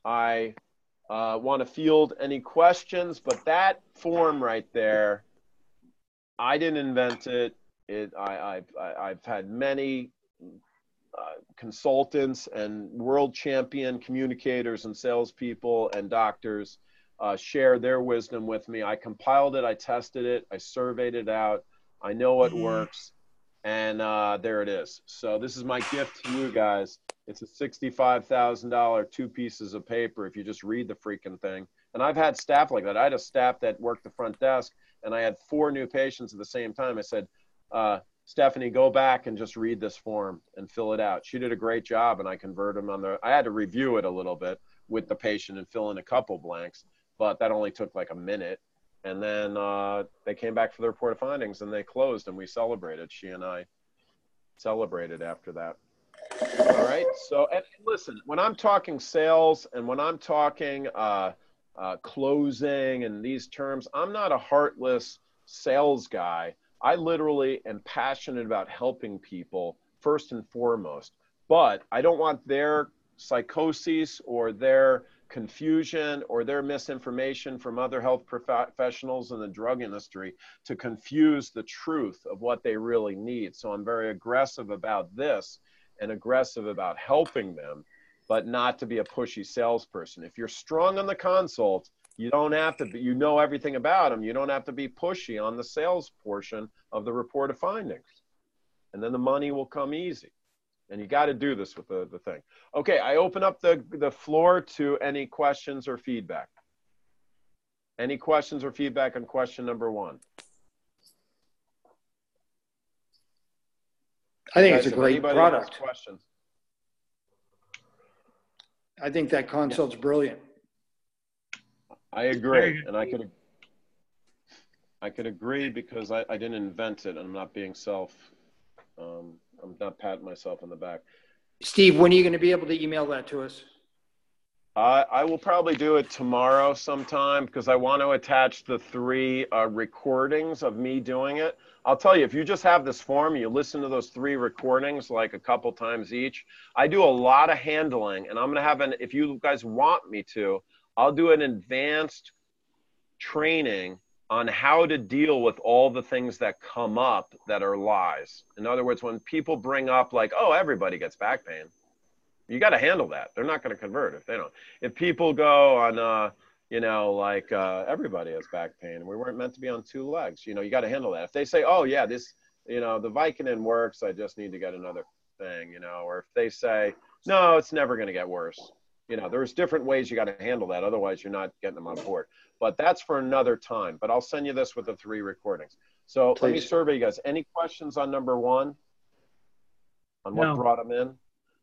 I want to field any questions, but that form right there, I didn't invent it. I've had many consultants and world champion communicators and salespeople and doctors share their wisdom with me. I compiled it, I tested it, I surveyed it out. I know what works, and there it is. So this is my gift to you guys. It's a $65,000, 2 pieces of paper if you just read the freaking thing. And I've had staff like that. I had a staff that worked the front desk, and I had 4 new patients at the same time. I said, Stephanie, go back and just read this form and fill it out. She did a great job, and I converted them on I had to review it a little bit with the patient and fill in a couple blanks, but that only took like a minute. And then they came back for the report of findings, and they closed, and we celebrated. She and I celebrated after that. All right. So, and listen, when I'm talking sales and when I'm talking closing and these terms, I'm not a heartless sales guy. I literally am passionate about helping people first and foremost, but I don't want their psychoses or their confusion or their misinformation from other health professionals in the drug industry to confuse the truth of what they really need. So I'm very aggressive about this and aggressive about helping them, but not to be a pushy salesperson. If you're strong on the consult, you don't have to be, you know everything about them. You don't have to be pushy on the sales portion of the report of findings. And then the money will come easy. And you got to do this with the thing. Okay, I open up the floor to any questions or feedback. Any questions or feedback on question number 1? I think it's a great anybody product. has questions? I think that consult's brilliant. I agree, and I could agree because I didn't invent it. I'm not being I'm not patting myself on the back. Steve, when are you going to be able to email that to us? I will probably do it tomorrow sometime because I want to attach the 3 recordings of me doing it. I'll tell you, if you just have this form, you listen to those 3 recordings like a couple times each. I do a lot of handling, and I'm going to have if you guys want me to, I'll do an advanced training on how to deal with all the things that come up that are lies. In other words, when people bring up like, oh, everybody gets back pain, you got to handle that. They're not going to convert if they don't. If people go on, everybody has back pain and we weren't meant to be on 2 legs, you got to handle that. If they say, oh yeah, this, the Vicodin works, I just need to get another thing, or if they say, no, it's never going to get worse. There's different ways you got to handle that. Otherwise, you're not getting them on board. But that's for another time. But I'll send you this with the 3 recordings. So Let me survey you guys. Any questions on number 1? On what brought them in?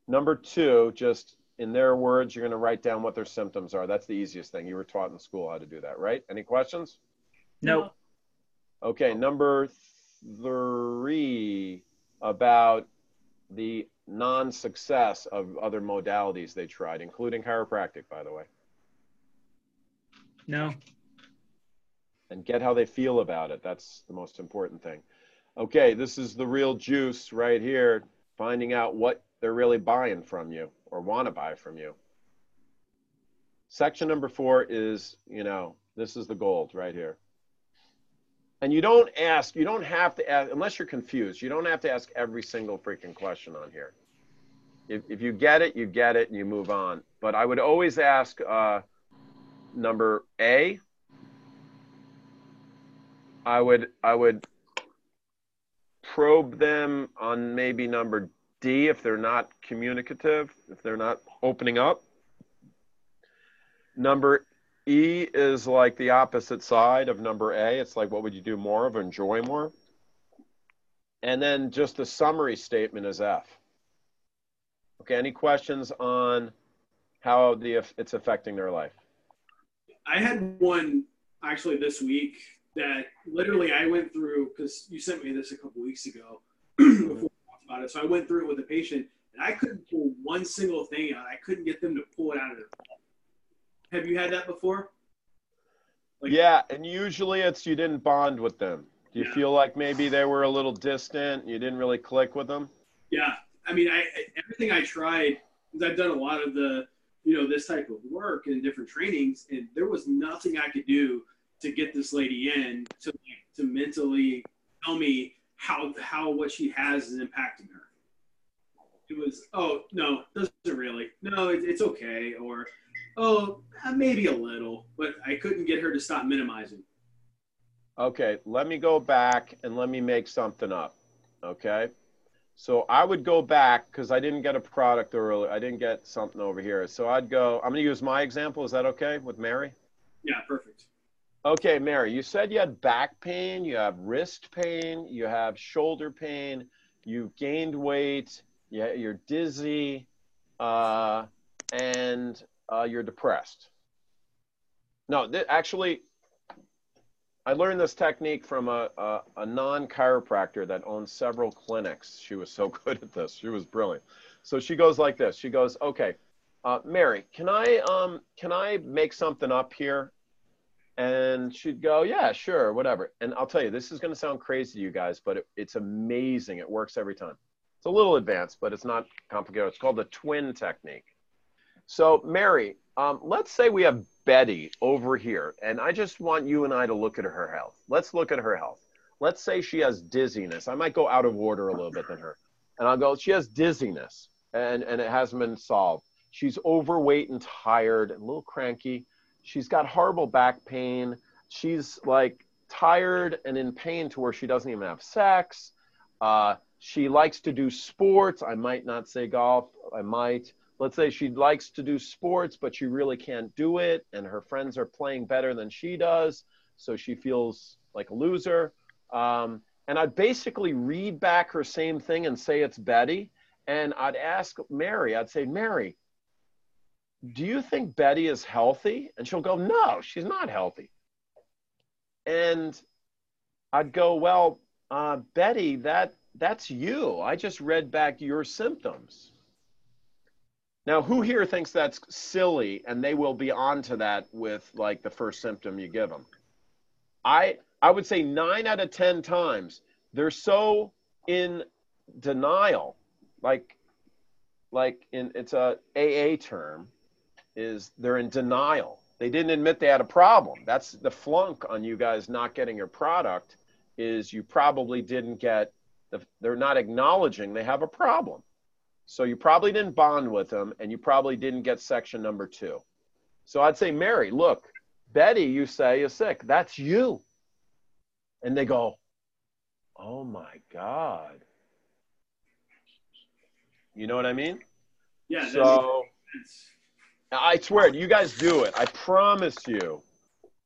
Number 2, just in their words, you're going to write down what their symptoms are. That's the easiest thing. You were taught in school how to do that, right? Any questions? No. Okay, number 3, about the non-success of other modalities they tried, including chiropractic, by the way. No. And get how they feel about it. That's the most important thing. Okay, this is the real juice right here, finding out what they're really buying from you or want to buy from you. Section number 4 is, this is the gold right here. And you don't have to ask, unless you're confused, you don't have to ask every single freaking question on here. If you get it, and you move on. But I would always ask number A. I would probe them on maybe number D if they're not communicative, if they're not opening up. Number E is like the opposite side of number A. It's like, what would you do more of, enjoy more? And then just the summary statement is F. Okay, any questions on how it's affecting their life? I had one actually this week that literally I went through, because you sent me this a couple weeks ago before we talked about it. So I went through it with the patient, and I couldn't pull one single thing out. I couldn't get them to pull it out of their phone. Have you had that before? Yeah, and usually it's you didn't bond with them. Do you feel like maybe they were a little distant, you didn't really click with them? Yeah, I mean, everything I tried, because I've done a lot of the, this type of work and different trainings, and there was nothing I could do to get this lady in to mentally tell me how what she has is impacting her. It was, oh no, doesn't really. No, it's okay. Or Oh, maybe a little, but I couldn't get her to stop minimizing. Okay, let me go back and let me make something up. Okay. So I would go back because I didn't get a product earlier. I didn't get something over here. So I'd go, I'm going to use my example. Is that okay with Mary? Yeah, perfect. Okay, Mary, you said you had back pain, you have wrist pain, you have shoulder pain, you've gained weight, you're dizzy, and you're depressed. No, actually, I learned this technique from a non-chiropractor that owns several clinics. She was so good at this. She was brilliant. So she goes like this. She goes, okay, Mary, can I make something up here? And she'd go, yeah, sure, whatever. And I'll tell you, this is going to sound crazy to you guys, but it's amazing. It works every time. It's a little advanced, but it's not complicated. It's called the twin technique. So Mary, let's say we have Betty over here, and I just want you and I to look at her health. Let's look at her health. Let's say she has dizziness. I might go out of order a little bit than her. And I'll go, she has dizziness, and it hasn't been solved. She's overweight and tired, and a little cranky. She's got horrible back pain. She's like tired and in pain to where she doesn't even have sex. She likes to do sports. I might not say golf. I might. Let's say she likes to do sports, but she really can't do it. And her friends are playing better than she does. So she feels like a loser. And I'd basically read back her same thing and say it's Betty. And I'd ask Mary, I'd say, Mary, do you think Betty is healthy? And she'll go, no, she's not healthy. And I'd go, well, Betty, that's you. I just read back your symptoms. Now, who here thinks that's silly and they will be on to that with like the first symptom you give them? I would say 9 out of 10 times they're so in denial, it's a AA term, is they're in denial. They didn't admit they had a problem. That's the flunk on you guys not getting your product, is you probably didn't get, they're not acknowledging they have a problem. So you probably didn't bond with them, and you probably didn't get section number 2. So I'd say, Mary, look, Betty, you say, is sick. That's you. And they go, oh my God. You know what I mean? Yeah. So I swear, you guys do it. I promise you.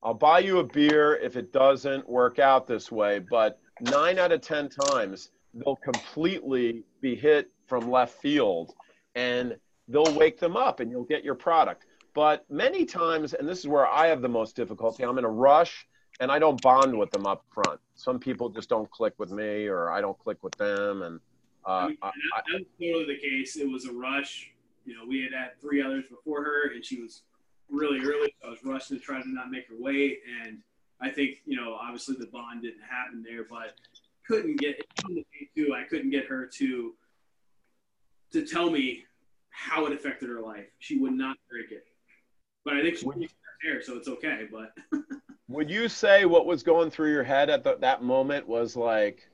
I'll buy you a beer if it doesn't work out this way, but 9 out of 10 times, they'll completely be hit from left field, and they'll wake them up and you'll get your product. But many times, and this is where I have the most difficulty, I'm in a rush and I don't bond with them up front. Some people just don't click with me, or I don't click with them. And that was totally the case. It was a rush. You know, we had 3 others before her, and she was really early. So I was rushing to try to not make her wait. And I think, you know, obviously the bond didn't happen there, but couldn't get, I couldn't get her to tell me how it affected her life. She would not break it. But I think she was there, so it's okay. But would you say what was going through your head at that moment was like,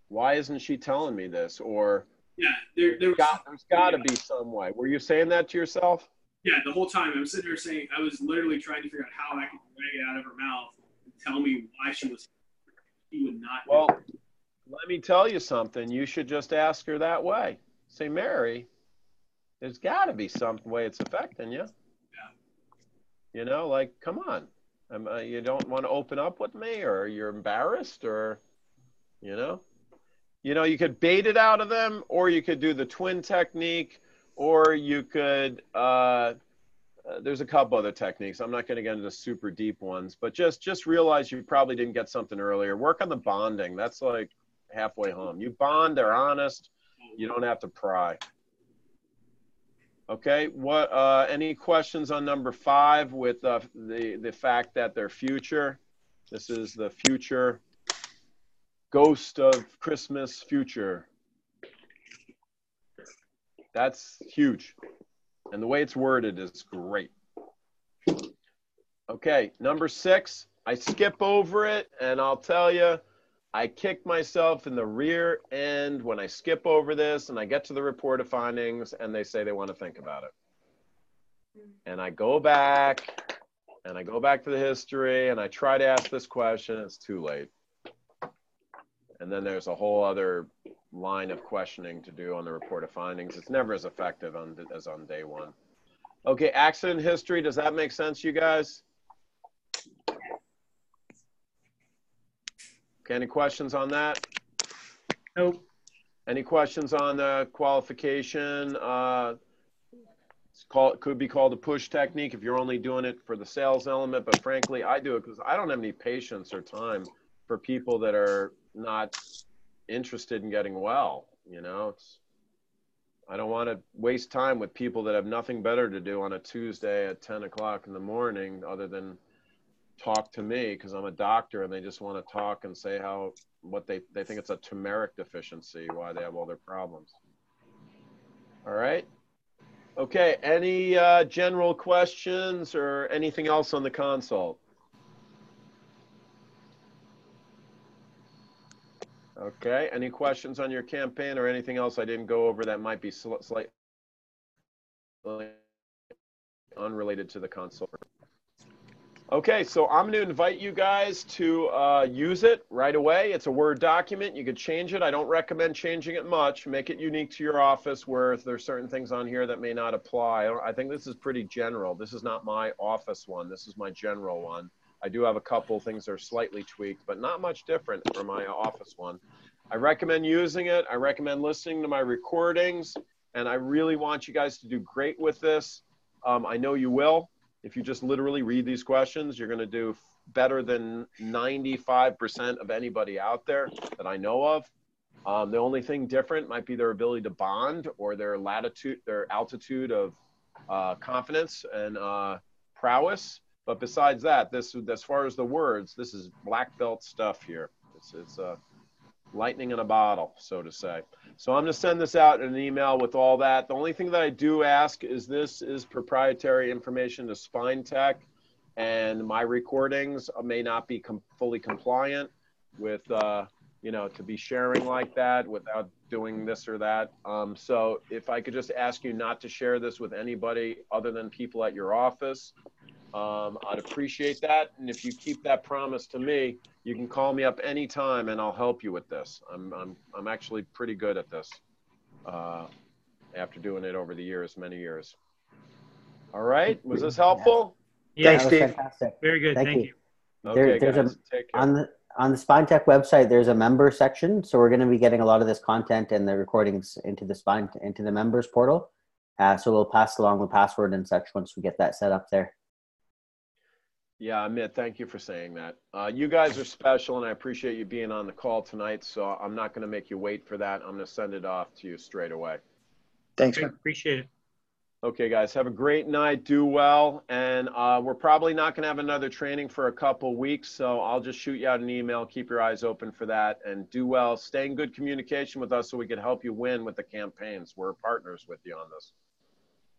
why isn't she telling me this? Or yeah, there's got to be some way. Were you saying that to yourself? Yeah, the whole time I was sitting there saying, I was literally trying to figure out how I could drag it out of her mouth and tell me why she would not. Well, let me tell you something. You should just ask her that way. Say, Mary, there's got to be some way it's affecting you. Yeah. You know, like, come on. You don't want to open up with me, or you're embarrassed, or, you know, you could bait it out of them, or you could do the twin technique, or you could, there's a couple other techniques. I'm not going to get into super deep ones, but just realize you probably didn't get something earlier. Work on the bonding. That's like halfway home. You bond, they're honest. You don't have to pry. Okay. What? Any questions on number 5 with the fact that they're future? This is the future ghost of Christmas future. That's huge. And the way it's worded is great. Okay, number 6, I skip over it, and I'll tell you, I kick myself in the rear end when I skip over this and I get to the report of findings and they say they want to think about it. and I go back and I go back to the history and I try to ask this question, it's too late. And then there's a whole other line of questioning to do on the report of findings. It's never as effective as on day one. Okay, accident history, does that make sense, you guys? Okay, any questions on that? Nope. Any questions on the qualification? It could be called a push technique if you're only doing it for the sales element, but frankly, I do it because I don't have any patience or time for people that are not interested in getting well. You know, I don't want to waste time with people that have nothing better to do on a Tuesday at 10 o'clock in the morning other than talk to me because I'm a doctor and they just want to talk and say what they think it's a turmeric deficiency, why they have all their problems. All right. Okay, any general questions or anything else on the consult? Okay, any questions on your campaign or anything else I didn't go over that might be slightly unrelated to the consult? Okay, so I'm going to invite you guys to use it right away. It's a Word document. You could change it. I don't recommend changing it much. Make it unique to your office where there's certain things on here that may not apply. I think this is pretty general. This is not my office one. This is my general one. I do have a couple things that are slightly tweaked, but not much different from my office one. I recommend using it. I recommend listening to my recordings, and I really want you guys to do great with this. I know you will. If you just literally read these questions, you're going to do better than 95% of anybody out there that I know of. The only thing different might be their ability to bond or their altitude of confidence and prowess. But besides that, as far as the words, this is black belt stuff here. It's lightning in a bottle, so to say. So I'm going to send this out in an email with all that. The only thing that I do ask is this is proprietary information to SpineTech, and my recordings may not be fully compliant with, you know, to be sharing like that without doing this or that. So if I could just ask you not to share this with anybody other than people at your office, I'd appreciate that. And if you keep that promise to me, you can call me up anytime and I'll help you with this. I'm actually pretty good at this after doing it over the years, many years. All right. Was this helpful? Yeah, Thanks, Steve. Fantastic. very good. Thank you. Okay, There's guys. Take care. on the SpineTech website, there's a member section. So we're going to be getting a lot of this content and the recordings into the members portal. So we'll pass along the password and such once we get that set up there. Yeah, Amit, thank you for saying that. You guys are special, and I appreciate you being on the call tonight. So I'm not going to make you wait for that. I'm going to send it off to you straight away. Thanks, Great, man. appreciate it. Okay, guys, have a great night. Do well. And we're probably not going to have another training for a couple weeks. So I'll just shoot you out an email. Keep your eyes open for that. And do well. Stay in good communication with us so we can help you win with the campaigns. We're partners with you on this.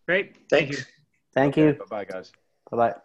Great. Thanks. Thank you. Bye-bye, guys. Bye-bye.